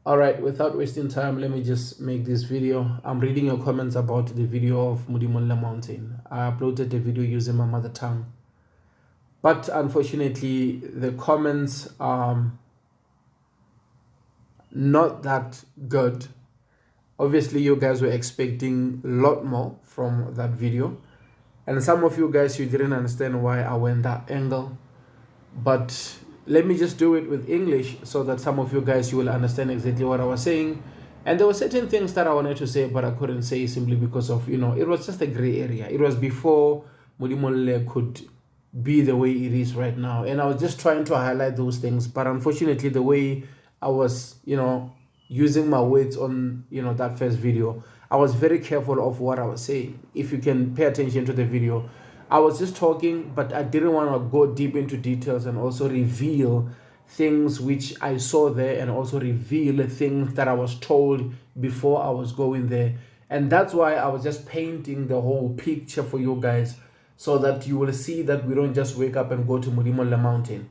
All right, without wasting time, let me just make this video. I'm reading your comments about the video of MODIMOLLE Mountain. I uploaded the video using my mother tongue. But unfortunately, the comments are not that good. Obviously, you guys were expecting a lot more from that video. And some of you guys, you didn't understand why I went that angle. But let me just do it with English so that some of you guys, you will understand exactly what I was saying. And there were certain things that I wanted to say, but I couldn't say simply because of, it was just a gray area. It was before MODIMOLLE could be the way it is right now. And I was just trying to highlight those things. But unfortunately, the way I was, using my words on, that first video, I was very careful of what I was saying. If you can pay attention to the video, I was just talking, but I didn't want to go deep into details and also reveal things which I saw there and also reveal things that I was told before I was going there. And that's why I was just painting the whole picture for you guys so that you will see that we don't just wake up and go to MODIMOLLE Mountain.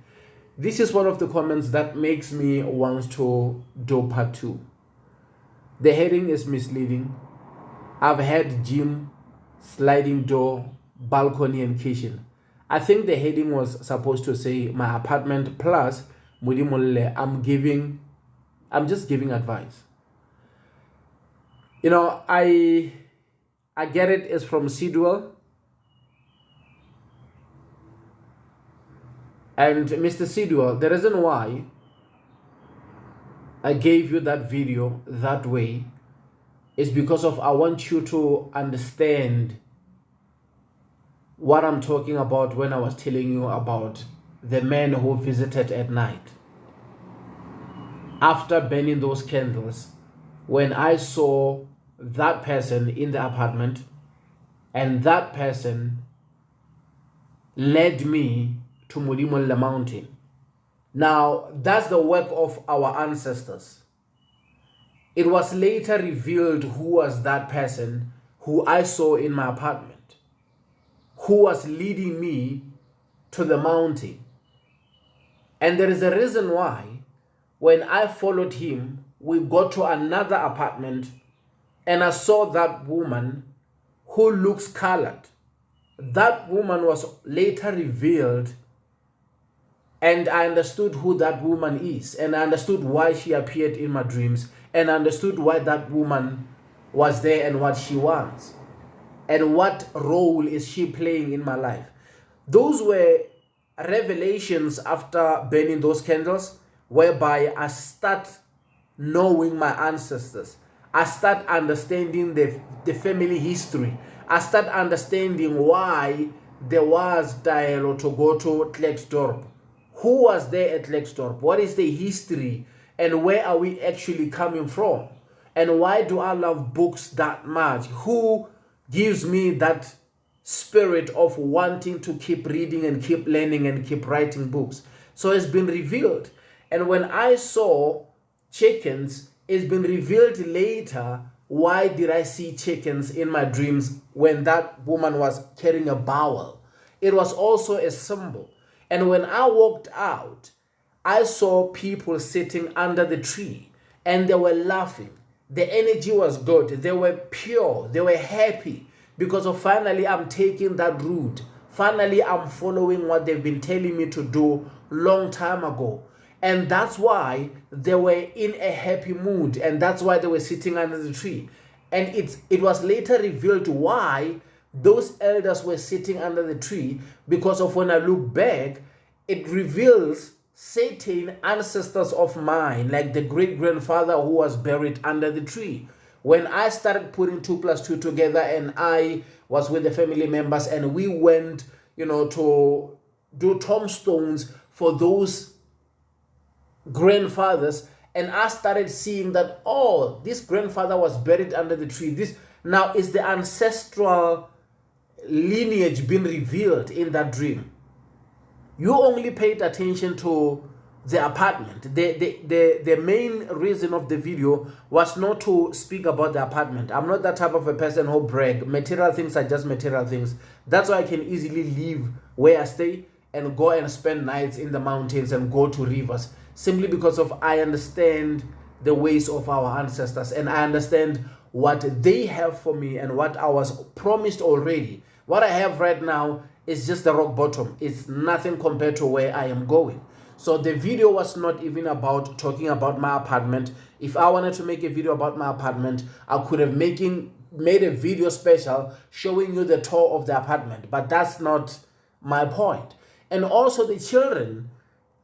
This is one of the comments that makes me want to do part 2. The heading is misleading. I've had gym, sliding door, balcony and kitchen. I think the heading was supposed to say my apartment plus MODIMOLLE. I'm just giving advice. I get it. It's from Sidwell. And Mr. Sidwell, the reason why I gave you that video that way is because of I want you to understand what I'm talking about when I was telling you about the man who visited at night. After burning those candles, when I saw that person in the apartment and that person led me to MODIMOLLE Mountain. Now, that's the work of our ancestors. It was later revealed who was that person who I saw in my apartment, who was leading me to the mountain. And there is a reason why when I followed him, we got to another apartment and I saw that woman who looks colored. That woman was later revealed and I understood who that woman is, and I understood why she appeared in my dreams, and I understood why that woman was there and what she wants and what role is she playing in my life. Those were revelations after burning those candles, whereby I start knowing my ancestors. I start understanding the family history. I start understanding why there was dialogue to go to Klerksdorp. Who was there at Klerksdorp? What is the history? And where are we actually coming from? And why do I love books that much? Who gives me that spirit of wanting to keep reading and keep learning and keep writing books? So it's been revealed. And when I saw chickens, it's been revealed later why did I see chickens in my dreams when that woman was carrying a bowl. It was also a symbol. And when I walked out, I saw people sitting under the tree and they were laughing. The energy was good. They were pure. They were happy because of finally I'm taking that route. Finally, I'm following what they've been telling me to do long time ago. And that's why they were in a happy mood. And that's why they were sitting under the tree. And it was later revealed why those elders were sitting under the tree, because of when I look back, it reveals certain ancestors of mine, like the great-grandfather who was buried under the tree. When I started putting 2 plus 2 together and I was with the family members and we went, to do tombstones for those grandfathers, and I started seeing that, oh, this grandfather was buried under the tree. This now is the ancestral lineage being revealed in that dream. You only paid attention to the apartment. The main reason of the video was not to speak about the apartment. I'm not that type of a person who brag. Material things are just material things. That's why I can easily leave where I stay and go and spend nights in the mountains and go to rivers, simply because of I understand the ways of our ancestors, and I understand what they have for me and what I was promised already. What I have right now is just the rock bottom. It's nothing compared to where I am going. So the video was not even about talking about my apartment. If I wanted to make a video about my apartment, I could have made a video special showing you the tour of the apartment, but that's not my point. And also the children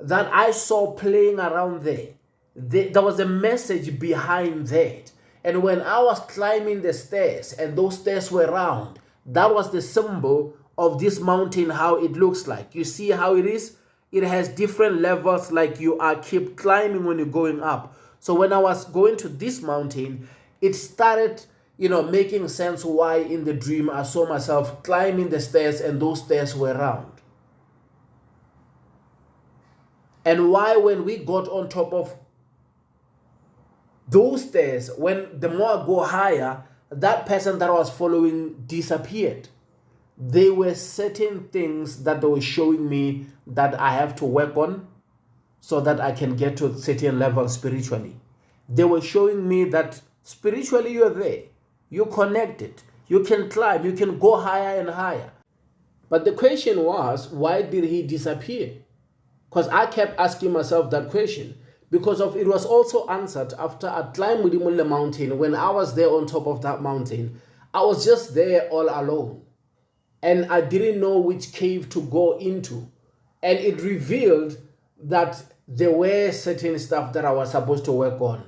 that I saw playing around there, there was a message behind that. And when I was climbing the stairs and those stairs were round, that was the symbol of this mountain, how it looks like. You see how it is? It has different levels, like you are keep climbing when you're going up. So when I was going to this mountain, it started, making sense why in the dream I saw myself climbing the stairs and those stairs were round. And why when we got on top of those stairs, when the more I go higher, that person that I was following disappeared. There were certain things that they were showing me that I have to work on so that I can get to a certain level spiritually. They were showing me that spiritually you're there, you're connected, you can climb, you can go higher and higher. But the question was, why did he disappear? Because I kept asking myself that question, because it was also answered after I climbed MODIMOLLE mountain. When I was there on top of that mountain, I was just there all alone. And I didn't know which cave to go into. And it revealed that there were certain stuff that I was supposed to work on.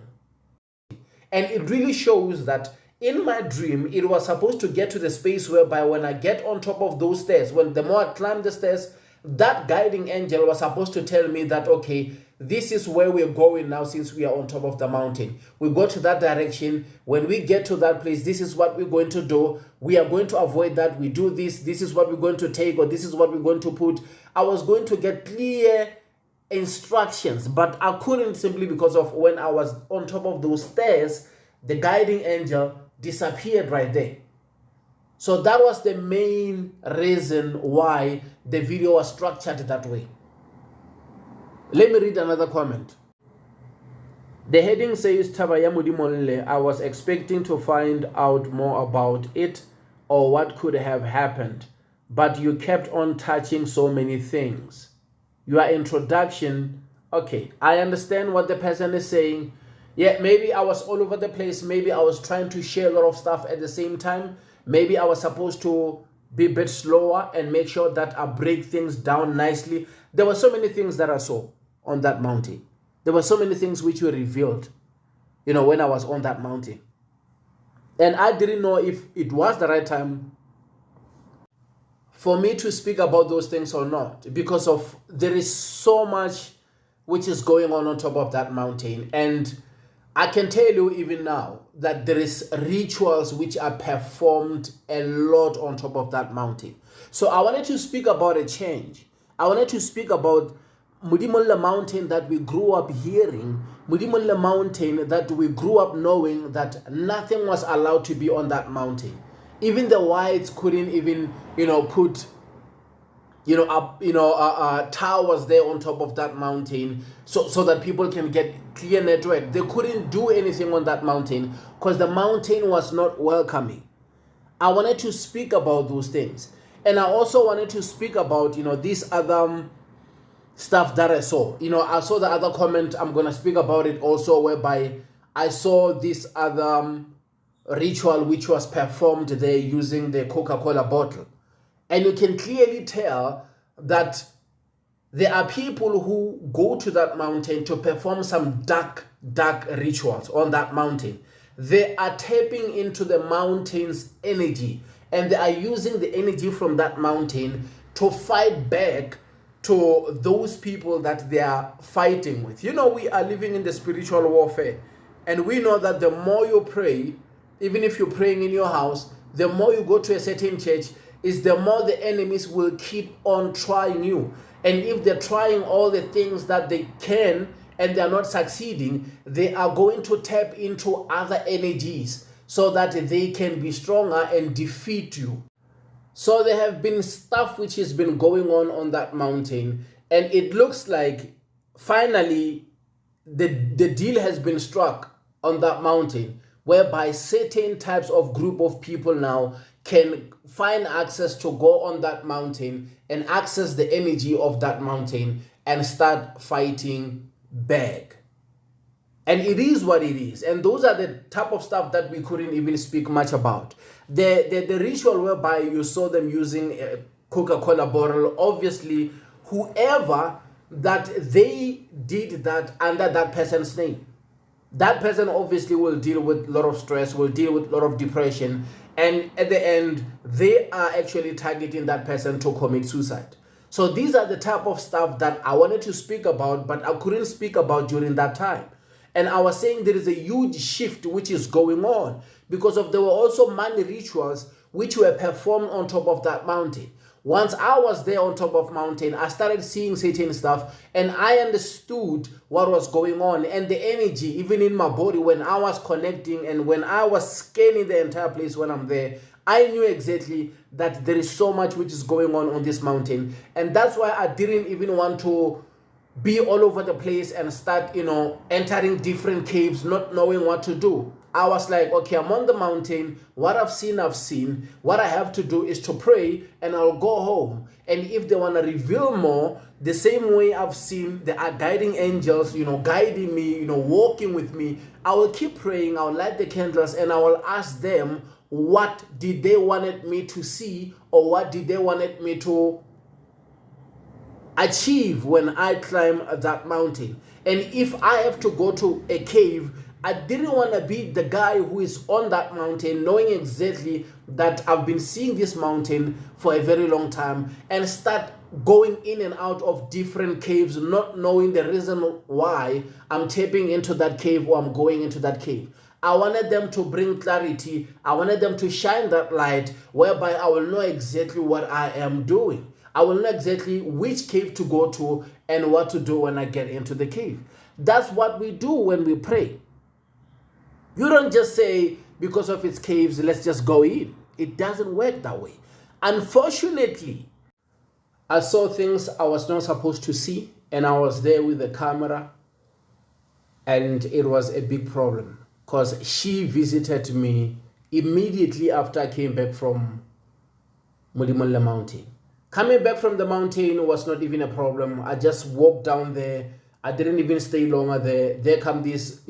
And it really shows that in my dream, it was supposed to get to the space whereby when I get on top of those stairs, the more I climb the stairs, that guiding angel was supposed to tell me that, okay, this is where we're going now since we are on top of the mountain. We go to that direction. When we get to that place, this is what we're going to do. We are going to avoid that. We do this. This is what we're going to take, or this is what we're going to put. I was going to get clear instructions, but I couldn't, simply because of when I was on top of those stairs, the guiding angel disappeared right there. So that was the main reason why the video was structured that way. Let me read another comment. The heading says, Thaba Ya MODIMOLLE, I was expecting to find out more about it or what could have happened, but you kept on touching so many things. Your introduction, okay, I understand what the person is saying. Yeah, maybe I was all over the place. Maybe I was trying to share a lot of stuff at the same time. Maybe I was supposed to be a bit slower and make sure that I break things down nicely. There were so many things that I saw on that mountain. There were so many things which were revealed, when I was on that mountain. And I didn't know if it was the right time for me to speak about those things or not, because there is so much which is going on top of that mountain. And I can tell you even now that there is rituals which are performed a lot on top of that mountain. So I wanted to speak about a change. I wanted to speak about MODIMOLLE mountain that we grew up hearing, MODIMOLLE mountain that we grew up knowing that nothing was allowed to be on that mountain. Even the whites couldn't even, put towers there on top of that mountain so that people can get clear network. They couldn't do anything on that mountain because the mountain was not welcoming. I wanted to speak about those things. And I also wanted to speak about, this other stuff that I saw. I saw the other comment. I'm going to speak about it also, whereby I saw this other ritual which was performed there using the Coca-Cola bottle. And you can clearly tell that there are people who go to that mountain to perform some dark rituals on that mountain. They are tapping into the mountain's energy, and they are using the energy from that mountain to fight back to those people that they are fighting with. We are living in the spiritual warfare, and we know that the more you pray, even if you're praying in your house, the more you go to a certain church, is the more the enemies will keep on trying you. And if they're trying all the things that they can and they're not succeeding, they are going to tap into other energies so that they can be stronger and defeat you. So there have been stuff which has been going on that mountain, and it looks like finally the deal has been struck on that mountain, whereby certain types of group of people now can find access to go on that mountain and access the energy of that mountain and start fighting back. And it is what it is. And those are the type of stuff that we couldn't even speak much about. The ritual whereby you saw them using a Coca-Cola bottle, obviously, whoever that they did that under that person's name, that person obviously will deal with a lot of stress, will deal with a lot of depression. And at the end, they are actually targeting that person to commit suicide. So these are the type of stuff that I wanted to speak about, but I couldn't speak about during that time. And I was saying there is a huge shift which is going on because there were also money rituals which were performed on top of that mountain. Once I was there on top of mountain, I started seeing certain stuff and I understood what was going on, and the energy even in my body when I was connecting and when I was scanning the entire place when I'm there, I knew exactly that there is so much which is going on this mountain. And that's why I didn't even want to be all over the place and start, entering different caves, not knowing what to do. I was like, okay, I'm on the mountain. What I've seen, I've seen. What I have to do is to pray and I'll go home. And if they want to reveal more, the same way I've seen the guiding angels, guiding me, walking with me, I will keep praying. I'll light the candles and I will ask them, what did they wanted me to see, or what did they wanted me to achieve when I climb that mountain? And if I have to go to a cave, I didn't want to be the guy who is on that mountain knowing exactly that I've been seeing this mountain for a very long time and start going in and out of different caves, not knowing the reason why I'm tapping into that cave or I'm going into that cave. I wanted them to bring clarity. I wanted them to shine that light whereby I will know exactly what I am doing. I will know exactly which cave to go to and what to do when I get into the cave. That's what we do when we pray. You don't just say, because of its caves, let's just go in. It doesn't work that way. Unfortunately, I saw things I was not supposed to see, and I was there with the camera, and it was a big problem because she visited me immediately after I came back from MODIMOLLE mountain. Coming back from the mountain was not even a problem. I just walked down there. I didn't even stay longer there. There come this,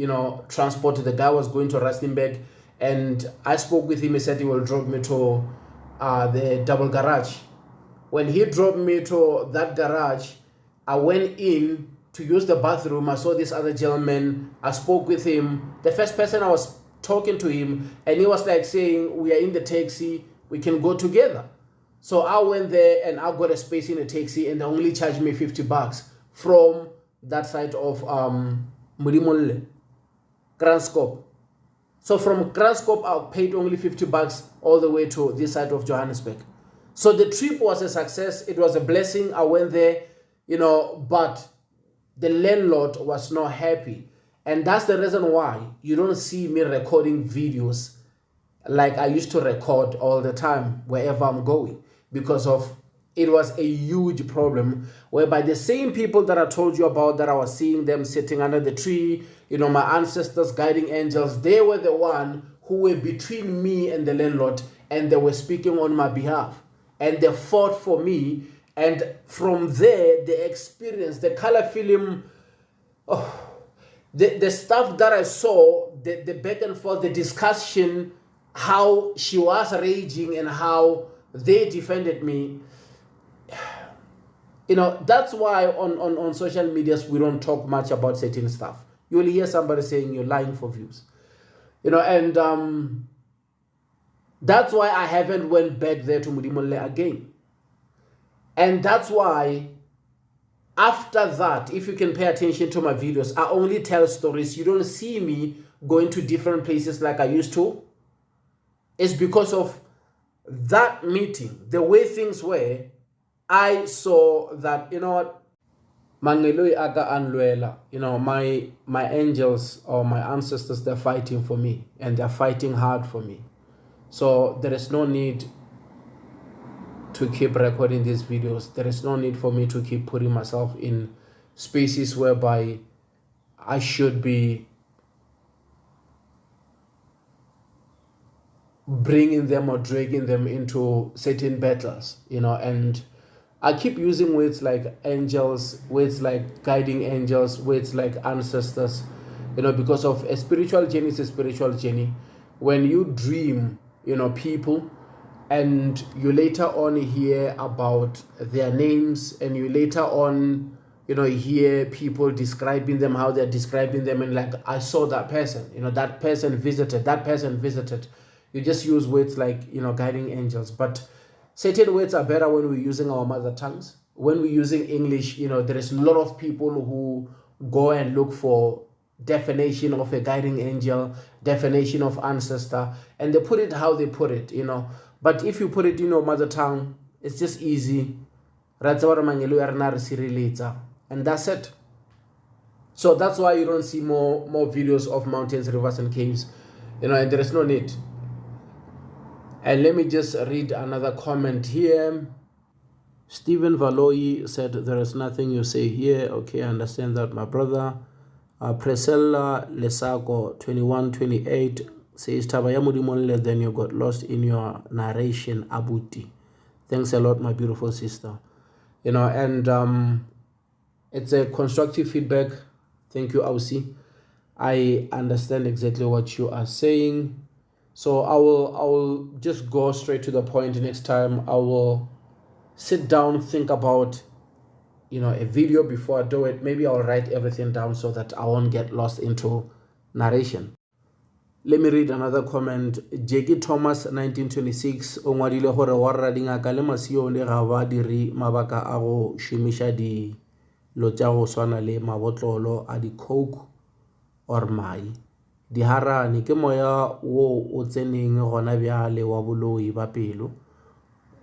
transport. The guy was going to Rustenburg, and I spoke with him. He said he will drop me to the double garage. When he dropped me to that garage, I went in to use the bathroom. I saw this other gentleman. I spoke with him. The first person I was talking to him, and he was like saying, we are in the taxi. We can go together. So I went there and I got a space in a taxi, and they only charged me $50 from that side of MODIMOLLE, Kranskop. So from Kranskop, I paid only $50 all the way to this side of Johannesburg. So the trip was a success. It was a blessing. I went there, but the landlord was not happy. And that's the reason why you don't see me recording videos like I used to record all the time wherever I'm going, because of it was a huge problem whereby the same people that I told you about, that I was seeing them sitting under the tree, my ancestors, guiding angels, they were the one who were between me and the landlord, and they were speaking on my behalf, and they fought for me. And from there, the experience, the color film, the stuff that I saw, the back and forth, the discussion, how she was raging and how they defended me. That's why on social medias we don't talk much about certain stuff. You will hear somebody saying you're lying for views, and that's why I haven't went back there to MODIMOLLE again. And that's why after that, if you can pay attention to my videos, I only tell stories. You don't see me going to different places like I used to. It's because of that meeting, the way things were. I saw that, Mangeloi aga anluela, my angels or my ancestors, they're fighting for me, and they're fighting hard for me. So there is no need to keep recording these videos. There is no need for me to keep putting myself in spaces whereby I should be bringing them or dragging them into certain battles, and I keep using words like angels, words like guiding angels, words like ancestors, because of a spiritual journey is a spiritual journey. When you dream, people, and you later on hear about their names, and you later on, hear people describing them, how they're describing them, and like, I saw that person, that person visited. You just use words like, guiding angels. But certain words are better when we're using our mother tongues. When we're using English, there is a lot of people who go and look for definition of a guiding angel, definition of ancestor, and they put it how they put it, But if you put it in your mother tongue, it's just easy. And that's it. So that's why you don't see more videos of mountains, rivers, and caves, and there is no need. And let me just read another comment here. Stephen Valoyi said, there is nothing you say here. Okay, I understand that, my brother. Priscilla Lesago 2128 says, Thaba Ya MODIMOLLE, then you got lost in your narration, Abuti. Thanks a lot, my beautiful sister. And it's a constructive feedback. Thank you, Ausi. I understand exactly what you are saying. So I will just go straight to the point. Next time I will sit down, think about a video before I do it. Maybe I'll write everything down so that I won't get lost into narration. Let me read another comment. Jackie Thomas 1926 o ngwadile gore wa rra dingaka le masio le ga ba diri mabaka a go šimisha dilo tša go swana le mabotlolo a di-coke or mai. Diharane ke moya wo o tseneng gona bjale wa boloi ba pelo.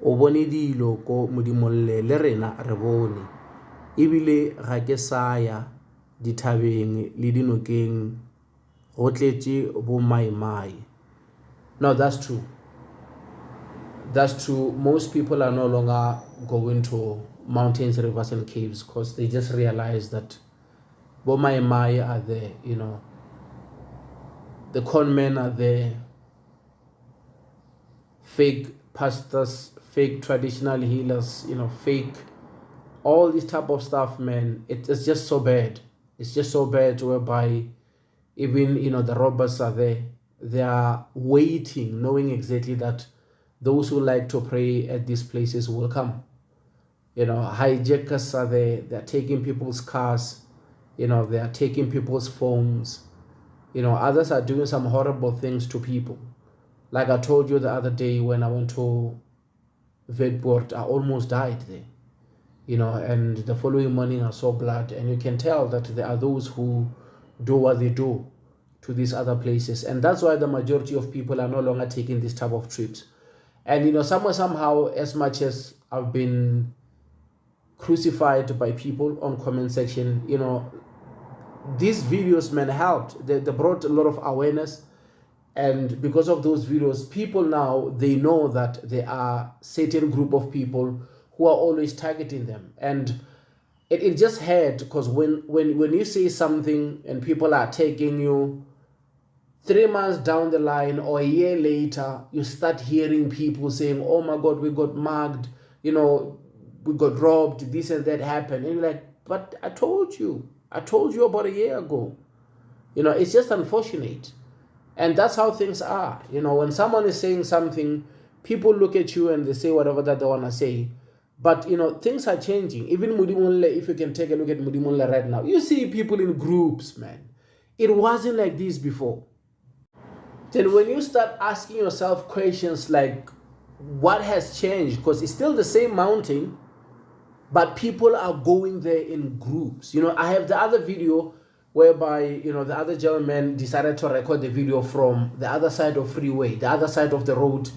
O bone dilo ko Modimolle le rena re bone. Ebile ga ke saya dithabeng le dinokeng go tletše bo mai. No, that's true. That's true. Most people are no longer going to mountains, rivers, and caves because they just realize that bo mai are there, The con men are there, fake pastors, fake traditional healers, fake, all this type of stuff, man. It's just so bad. It's just so bad whereby even, the robbers are there. They are waiting, knowing exactly that those who like to pray at these places will come. Hijackers are there. They're taking people's cars. They are taking people's phones. Others are doing some horrible things to people. Like I told you the other day when I went to Vetport, I almost died there. And the following morning I saw blood. And you can tell that there are those who do what they do to these other places. And that's why the majority of people are no longer taking this type of trips. And, somehow, as much as I've been crucified by people on comment section, these videos, man, helped. They brought a lot of awareness, and because of those videos, people now, they know that there are certain group of people who are always targeting them. And it just hurt because when you say something and people are taking you, 3 months down the line or a year later, you start hearing people saying, oh my God, we got mugged, we got robbed, this and that happened. And you're like, but I told you about a year ago. It's just unfortunate. And that's how things are. When someone is saying something, people look at you and they say whatever that they want to say. But, things are changing. Even Modimolle, if you can take a look at Modimolle right now, you see people in groups, man. It wasn't like this before. Then when you start asking yourself questions like, what has changed? Because it's still the same mountain, but people are going there in groups. I have the other video whereby, the other gentleman decided to record the video from the other side of freeway, the other side of the road,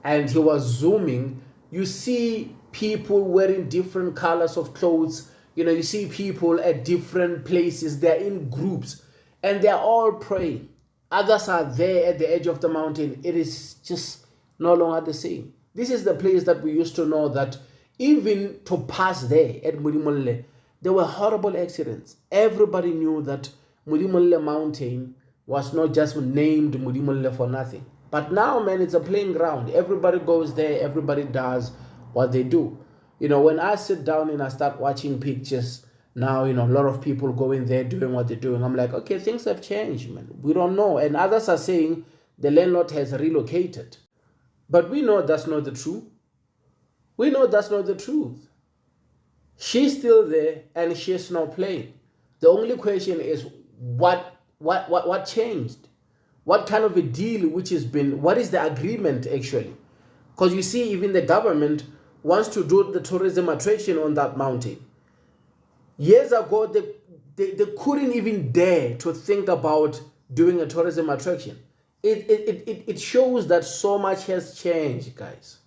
and he was zooming. You see people wearing different colors of clothes. You see people at different places. They're in groups, and they're all praying. Others are there at the edge of the mountain. It is just no longer the same. This is the place that we used to know that even to pass there at Modimolle, there were horrible accidents. Everybody knew that Modimolle Mountain was not just named Modimolle for nothing. But now, man, it's a playing ground. Everybody goes there, everybody does what they do. When I sit down and I start watching pictures now, a lot of people going there doing what they're doing. I'm like, okay, things have changed, man. We don't know. And others are saying the landlord has relocated. But we know that's not the truth. We know that's not the truth. She's still there and she's not playing. The only question is what changed? What kind of a deal what is the agreement actually? Because you see, even the government wants to do the tourism attraction on that mountain. Years ago, they couldn't even dare to think about doing a tourism attraction. It shows that so much has changed, guys.